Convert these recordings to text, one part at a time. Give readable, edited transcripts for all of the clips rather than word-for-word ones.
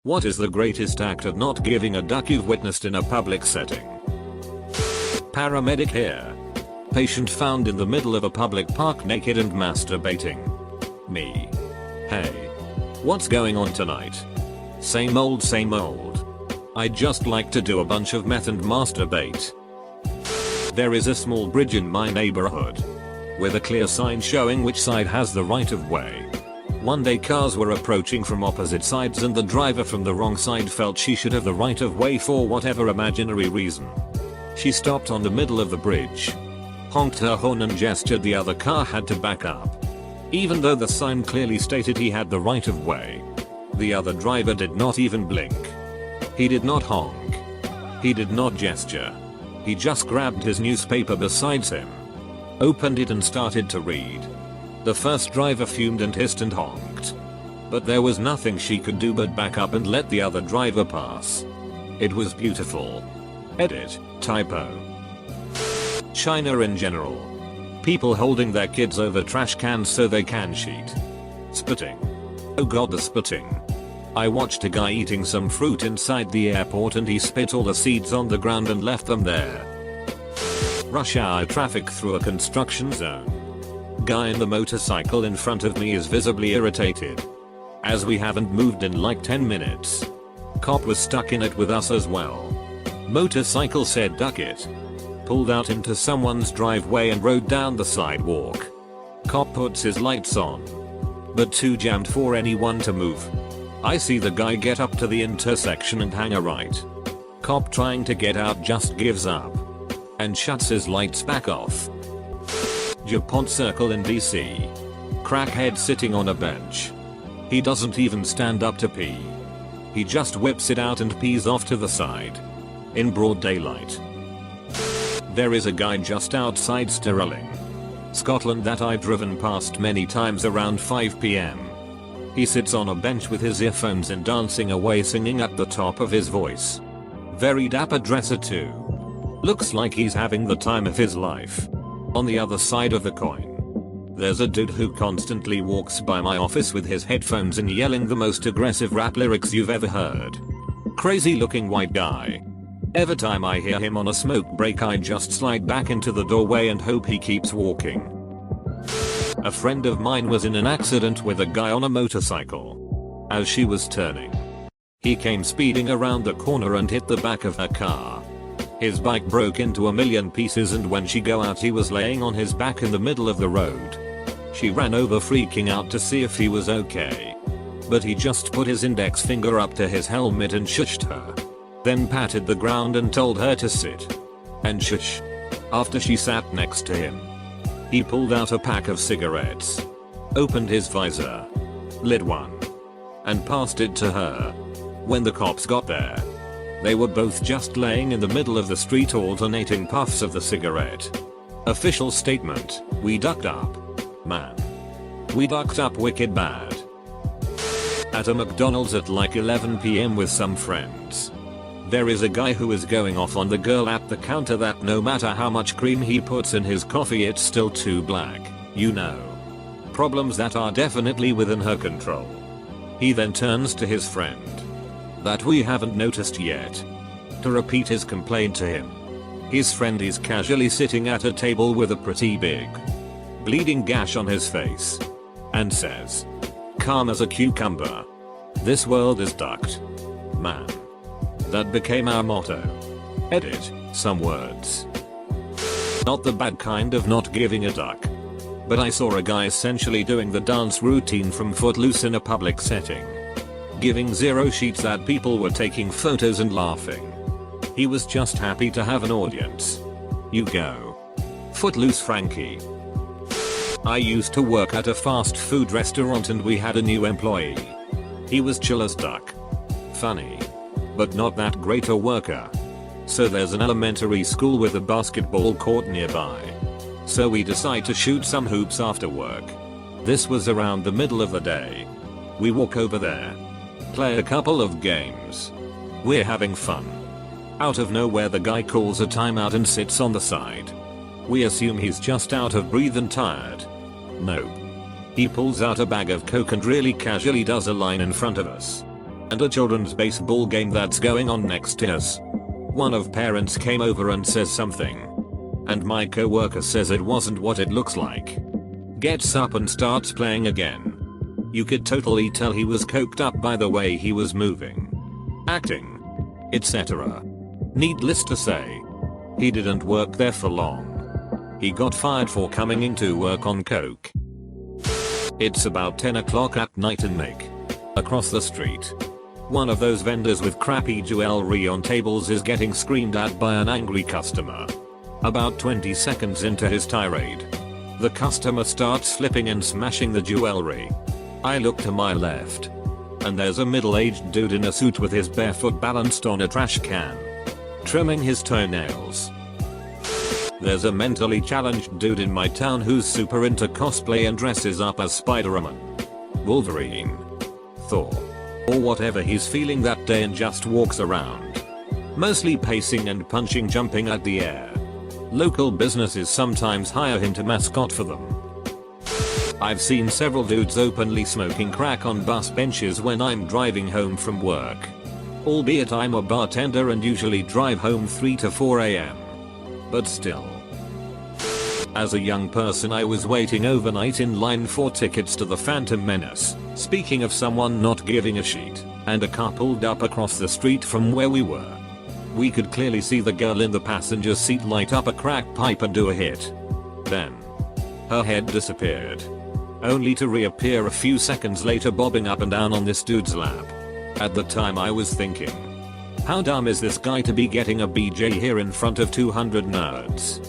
What is the greatest act of not giving a duck you've witnessed in a public setting? Paramedic here. Patient found in the middle of a public park naked and masturbating. Me. Hey. What's going on tonight? Same old same old. I'd just like to do a bunch of meth and masturbate. There is a small bridge in my neighborhood with a clear sign showing which side has the right of way. One day cars were approaching from opposite sides and the driver from the wrong side felt she should have the right of way for whatever imaginary reason. She stopped on the middle of the bridge, honked her horn and gestured the other car had to back up. Even though the sign clearly stated he had the right of way, the other driver did not even blink. He did not honk. He did not gesture. He just grabbed his newspaper beside him, opened it and started to read. The first driver fumed and hissed and honked, but there was nothing she could do but back up and let the other driver pass. It was beautiful. Edit, typo. China in general. People holding their kids over trash cans so they can cheat. Spitting. Oh god, the spitting. I watched a guy eating some fruit inside the airport and he spit all the seeds on the ground and left them there. Rush hour traffic through a construction zone. Guy in the motorcycle in front of me is visibly irritated, as we haven't moved in like 10 minutes. Cop was stuck in it with us as well. Motorcycle said duck it. Pulled out into someone's driveway and rode down the sidewalk. Cop puts his lights on, but too jammed for anyone to move. I see the guy get up to the intersection and hang a right. Cop trying to get out just gives up and shuts his lights back off. Japont Circle in DC. Crackhead sitting on a bench. He doesn't even stand up to pee. He just whips it out and pees off to the side, in broad daylight. There is a guy just outside Stirling, Scotland that I've driven past many times around 5 PM. He sits on a bench with his earphones and dancing away singing at the top of his voice. Very dapper dresser too. Looks like he's having the time of his life. On the other side of the coin, there's a dude who constantly walks by my office with his headphones and yelling the most aggressive rap lyrics you've ever heard. Crazy looking white guy. Every time I hear him on a smoke break I just slide back into the doorway and hope he keeps walking. A friend of mine was in an accident with a guy on a motorcycle. As she was turning, he came speeding around the corner and hit the back of her car. His bike broke into a million pieces and when she got out he was laying on his back in the middle of the road. She ran over freaking out to see if he was okay, but he just put his index finger up to his helmet and shushed her. Then patted the ground and told her to sit and shush. After she sat next to him, he pulled out a pack of cigarettes, opened his visor, lit one, and passed it to her. When the cops got there, they were both just laying in the middle of the street alternating puffs of the cigarette. Official statement, we ducked up. Man. We ducked up wicked bad. At a McDonald's at like 11 PM with some friends. There is a guy who is going off on the girl at the counter that no matter how much cream he puts in his coffee it's still too black, you know. Problems that are definitely within her control. He then turns to his friend, that we haven't noticed yet, to repeat his complaint to him. His friend is casually sitting at a table with a pretty big, bleeding gash on his face, and says, calm as a cucumber. This world is ducked. Man. That became our motto. Edit, some words. Not the bad kind of not giving a duck. But I saw a guy essentially doing the dance routine from Footloose in a public setting. Giving zero sheets that people were taking photos and laughing. He was just happy to have an audience. You go. Footloose Frankie. I used to work at a fast food restaurant and we had a new employee. He was chill as duck. Funny, but not that great a worker. So there's an elementary school with a basketball court nearby. So we decide to shoot some hoops after work. This was around the middle of the day. We walk over there, play a couple of games. We're having fun. Out of nowhere the guy calls a timeout and sits on the side. We assume he's just out of breath and tired. Nope. He pulls out a bag of coke and really casually does a line in front of us. and a children's baseball game that's going on next to us. One of parents came over and says something, and my coworker says it wasn't what it looks like. Gets up and starts playing again. You could totally tell he was coked up by the way he was moving, acting, etc. Needless to say, he didn't work there for long. He got fired for coming into work on coke. It's about 10 o'clock at night in Nick. Across the street, one of those vendors with crappy jewelry on tables is getting screamed at by an angry customer. About 20 seconds into his tirade, the customer starts slipping and smashing the jewelry. I look to my left, and there's a middle-aged dude in a suit with his bare foot balanced on a trash can, trimming his toenails. There's a mentally challenged dude in my town who's super into cosplay and dresses up as Spider-Man, Wolverine, Thor, or whatever he's feeling that day and just walks around, mostly pacing and punching, jumping at the air. Local businesses sometimes hire him to mascot for them. I've seen several dudes openly smoking crack on bus benches when I'm driving home from work. Albeit I'm a bartender and usually drive home 3 to 4 AM. But still. As a young person I was waiting overnight in line for tickets to The Phantom Menace, speaking of someone not giving a shit, and a car pulled up across the street from where we were. We could clearly see the girl in the passenger seat light up a crack pipe and do a hit. Then, her head disappeared, only to reappear a few seconds later bobbing up and down on this dude's lap. At the time I was thinking, how dumb is this guy to be getting a BJ here in front of 200 nerds?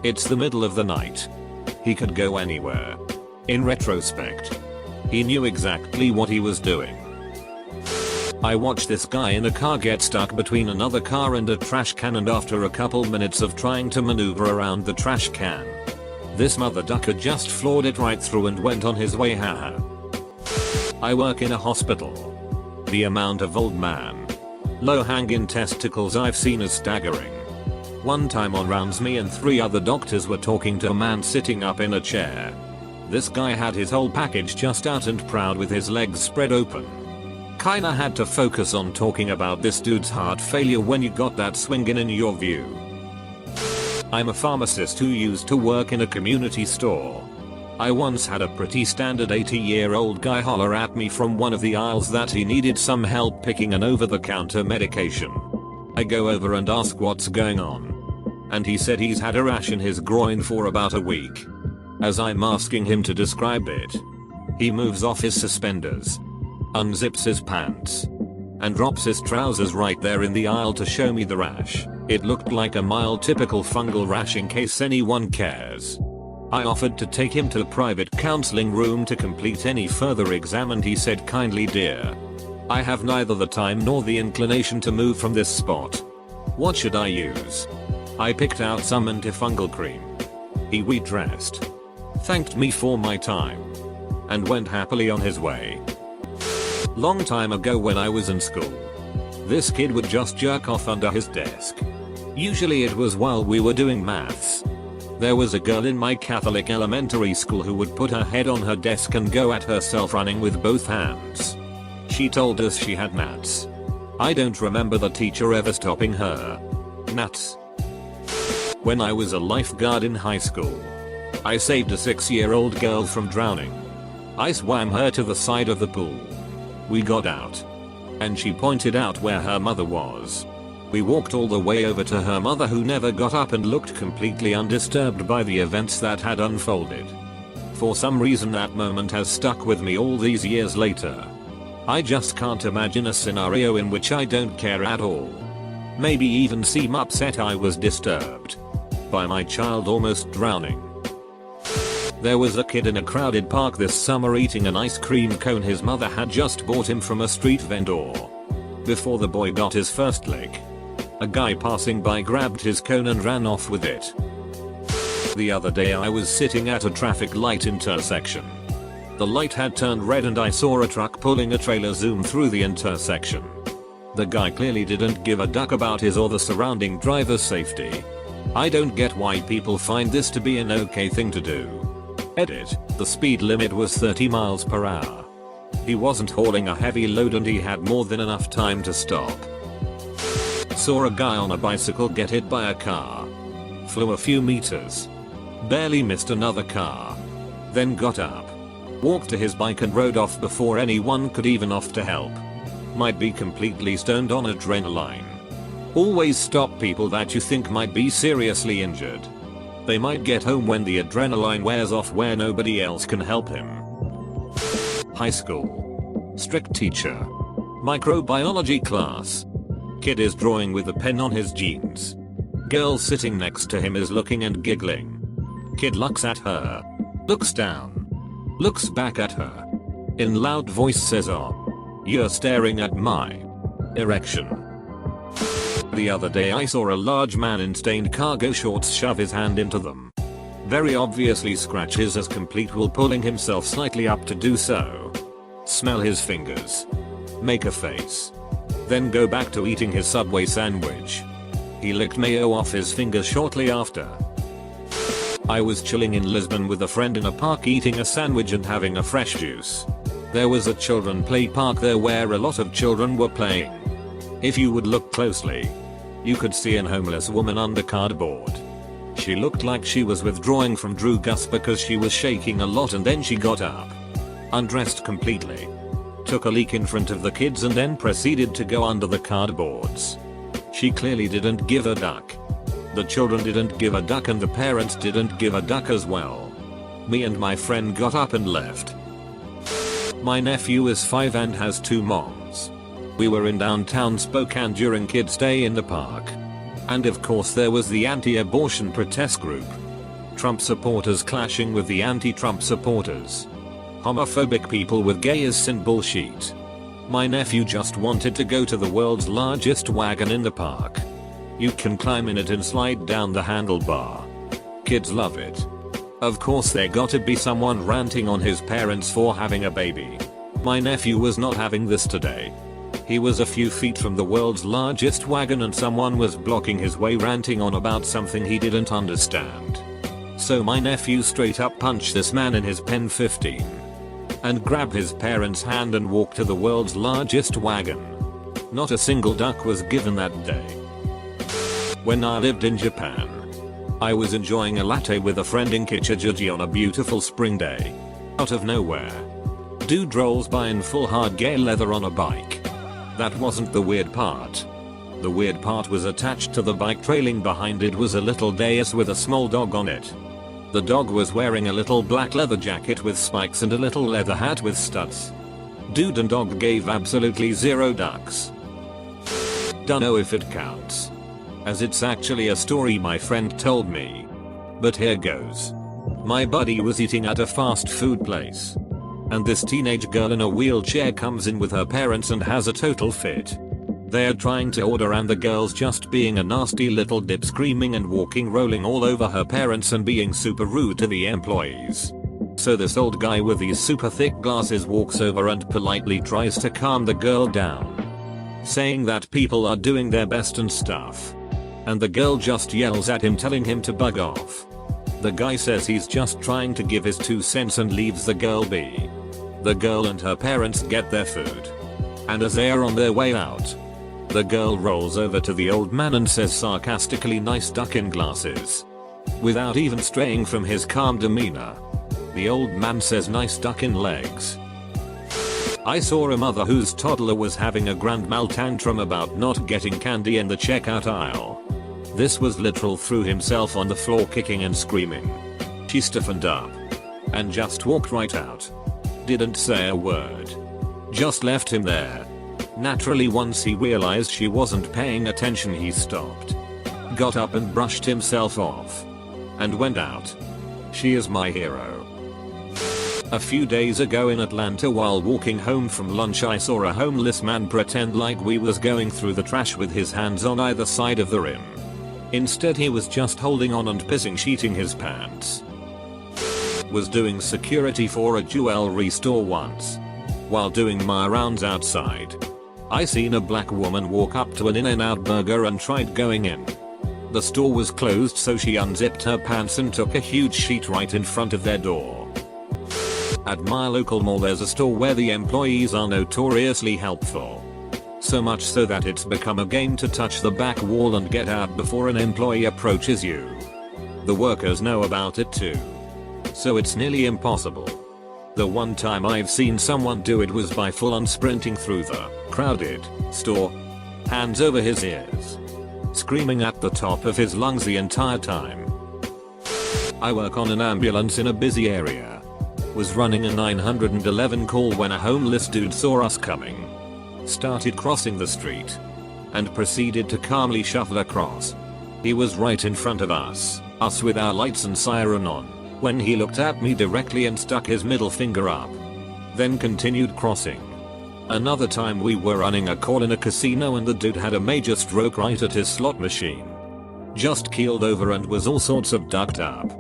It's the middle of the night. He could go anywhere. In retrospect, he knew exactly what he was doing. I watched this guy in a car get stuck between another car and a trash can, and after a couple minutes of trying to maneuver around the trash can, this mother ducker just floored it right through and went on his way. Haha. I work in a hospital. The amount of old man, low-hanging testicles I've seen is staggering. One time on rounds me and 3 other doctors were talking to a man sitting up in a chair. This guy had his whole package just out and proud with his legs spread open. Kinda had to focus on talking about this dude's heart failure when you got that swingin' in your view. I'm a pharmacist who used to work in a community store. I once had a pretty standard 80-year-old guy holler at me from one of the aisles that he needed some help picking an over-the-counter medication. I go over and ask what's going on, and he said he's had a rash in his groin for about a week. As I'm asking him to describe it, he moves off his suspenders, unzips his pants, and drops his trousers right there in the aisle to show me the rash. It looked like a mild typical fungal rash in case anyone cares. I offered to take him to the private counseling room to complete any further exam, and he said kindly, "Dear, I have neither the time nor the inclination to move from this spot. What should I use?" I picked out some antifungal cream. He redressed, thanked me for my time, and went happily on his way. Long time ago when I was in school, this kid would just jerk off under his desk. Usually it was while we were doing maths. There was a girl in my Catholic elementary school who would put her head on her desk and go at herself running with both hands. She told us she had gnats. I don't remember the teacher ever stopping her. Gnats. When I was a lifeguard in high school, I saved a 6-year-old girl from drowning. I swam her to the side of the pool. We got out, and she pointed out where her mother was. We walked all the way over to her mother, who never got up and looked completely undisturbed by the events that had unfolded. For some reason that moment has stuck with me all these years later. I just can't imagine a scenario in which I don't care at all. Maybe even seem upset I was disturbed by my child almost drowning. There was a kid in a crowded park this summer eating an ice cream cone his mother had just bought him from a street vendor. Before the boy got his first lick, a guy passing by grabbed his cone and ran off with it. The other day I was sitting at a traffic light intersection. The light had turned red and I saw a truck pulling a trailer zoom through the intersection. The guy clearly didn't give a duck about his or the surrounding driver's safety. I don't get why people find this to be an okay thing to do. Edit, the speed limit was 30 miles per hour. He wasn't hauling a heavy load and he had more than enough time to stop. Saw a guy on a bicycle get hit by a car. Flew a few meters. Barely missed another car. Then got up. Walked to his bike and rode off before anyone could even offer to help. Might be completely stoned on adrenaline. Always stop people that you think might be seriously injured. They might get home when the adrenaline wears off where nobody else can help him. High school. Strict teacher. Microbiology class. Kid is drawing with a pen on his jeans. Girl sitting next to him is looking and giggling. Kid looks at her. Looks down. Looks back at her. In loud voice says, "Oh, you're staring at my erection." The other day I saw a large man in stained cargo shorts shove his hand into them. Very obviously scratches as complete while pulling himself slightly up to do so. Smell his fingers. Make a face. Then go back to eating his Subway sandwich. He licked mayo off his fingers shortly after. I was chilling in Lisbon with a friend in a park eating a sandwich and having a fresh juice. There was a children play park there where a lot of children were playing. If you would look closely, you could see an homeless woman under cardboard. She looked like she was withdrawing from Drew Gus because she was shaking a lot and then she got up. Undressed completely. Took a leak in front of the kids and then proceeded to go under the cardboards. She clearly didn't give a duck. The children didn't give a duck and the parents didn't give a duck as well. Me and my friend got up and left. My nephew is 5 and has 2 moms. We were in downtown Spokane during Kids' Day in the park. And of course there was the anti-abortion protest group. Trump supporters clashing with the anti-Trump supporters. Homophobic people with gay as sin bullshit. My nephew just wanted to go to the world's largest wagon in the park. You can climb in it and slide down the handlebar. Kids love it. Of course there gotta be someone ranting on his parents for having a baby. My nephew was not having this today. He was a few feet from the world's largest wagon and someone was blocking his way ranting on about something he didn't understand. So my nephew straight up punched this man in his pen 15. And grabbed his parents' hand and walked to the world's largest wagon. Not a single duck was given that day. When I lived in Japan, I was enjoying a latte with a friend in Kichijuji on a beautiful spring day. Out of nowhere, dude rolls by in full hard gay leather on a bike. That wasn't the weird part. The weird part was attached to the bike. Trailing behind it was a little dais with a small dog on it. The dog was wearing a little black leather jacket with spikes and a little leather hat with studs. Dude and dog gave absolutely 0 ducks. Dunno if it counts, as it's actually a story my friend told me. But here goes. My buddy was eating at a fast food place. And this teenage girl in a wheelchair comes in with her parents and has a total fit. They're trying to order and the girl's just being a nasty little dip, screaming and walking, rolling all over her parents and being super rude to the employees. So this old guy with these super thick glasses walks over and politely tries to calm the girl down, saying that people are doing their best and stuff. And the girl just yells at him, telling him to bug off. The guy says he's just trying to give his 2 cents and leaves the girl be. The girl and her parents get their food. And as they are on their way out, the girl rolls over to the old man and says sarcastically, "Nice duck in glasses." Without even straying from his calm demeanor, the old man says, "Nice duck in legs." I saw a mother whose toddler was having a grand mal tantrum about not getting candy in the checkout aisle. This was literal, threw himself on the floor kicking and screaming. She stiffened up and just walked right out. Didn't say a word. Just left him there. Naturally, once he realized she wasn't paying attention, he stopped, got up and brushed himself off, and went out. She is my hero. A few days ago in Atlanta, while walking home from lunch, I saw a homeless man pretend like we was going through the trash with his hands on either side of the rim. Instead he was just holding on and pissing, sheeting his pants. Was doing security for a jewelry store once. While doing my rounds outside, I seen a black woman walk up to an In-N-Out burger and tried going in. The store was closed, so she unzipped her pants and took a huge sheet right in front of their door. At my local mall there's a store where the employees are notoriously helpful. So much so that it's become a game to touch the back wall and get out before an employee approaches you. The workers know about it too. So it's nearly impossible. The one time I've seen someone do it was by full on sprinting through the crowded store, hands over his ears, screaming at the top of his lungs the entire time. I work on an ambulance in a busy area. Was running a 911 call when a homeless dude saw us coming, started crossing the street, and proceeded to calmly shuffle across. He was right in front of us with our lights and siren on, when he looked at me directly and stuck his middle finger up. Then continued crossing. Another time we were running a call in a casino and the dude had a major stroke right at his slot machine. Just keeled over and was all sorts of ducked up.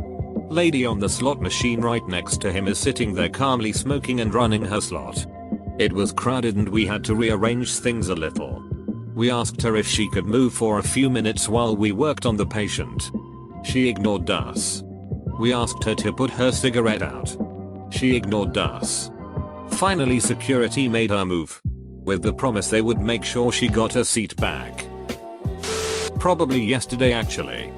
Lady on the slot machine right next to him is sitting there calmly smoking and running her slot. It was crowded and we had to rearrange things a little. We asked her if she could move for a few minutes while we worked on the patient. She ignored us. We asked her to put her cigarette out. She ignored us. Finally security made her move, with the promise they would make sure she got her seat back. Probably yesterday actually.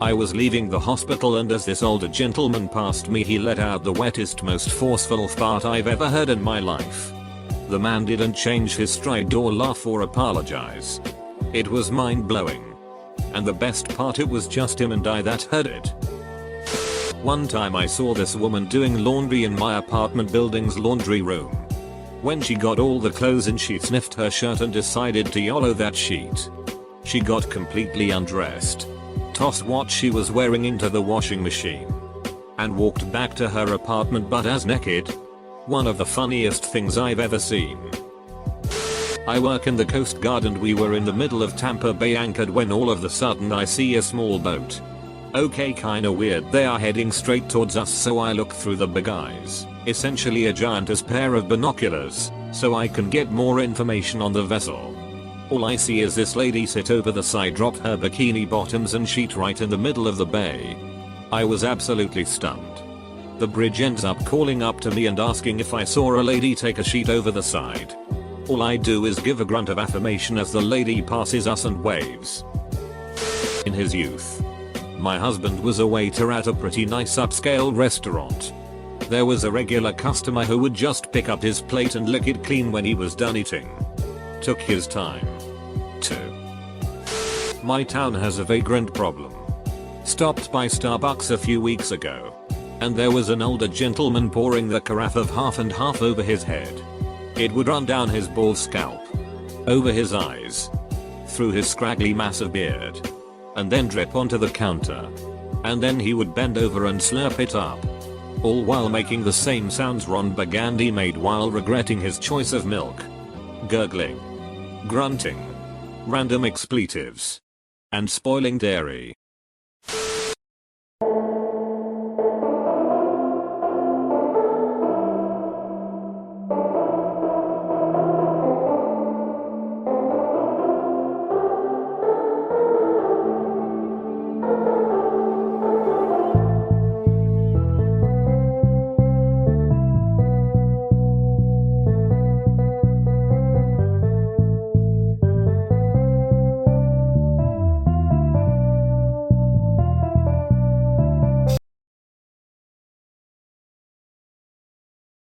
I was leaving the hospital and as this older gentleman passed me he let out the wettest most forceful fart I've ever heard in my life. The man didn't change his stride or laugh or apologize. It was mind-blowing. And the best part, it was just him and I that heard it. One time I saw this woman doing laundry in my apartment building's laundry room. When she got all the clothes in she sniffed her shirt and decided to YOLO that sheet. She got completely undressed, tossed what she was wearing into the washing machine, and walked back to her apartment butt ass naked. One of the funniest things I've ever seen. I work in the Coast Guard and we were in the middle of Tampa Bay anchored when all of a sudden I see a small boat. Okay, kinda weird, they are heading straight towards us, so I look through the big eyes, essentially a giant's pair of binoculars, so I can get more information on the vessel. All I see is this lady sit over the side, drop her bikini bottoms and sheet right in the middle of the bay. I was absolutely stunned. The bridge ends up calling up to me and asking if I saw a lady take a sheet over the side. All I do is give a grunt of affirmation as the lady passes us and waves. In his youth, my husband was a waiter at a pretty nice upscale restaurant. There was a regular customer who would just pick up his plate and lick it clean when he was done eating. Took his time. 2. My town has a vagrant problem. Stopped by Starbucks a few weeks ago, and there was an older gentleman pouring the carafe of half and half over his head. It would run down his bald scalp, over his eyes, through his scraggly mass of beard, and then drip onto the counter. And then he would bend over and slurp it up, all while making the same sounds Ron Burgundy made while regretting his choice of milk. Gurgling, grunting, random expletives, and spoiling dairy.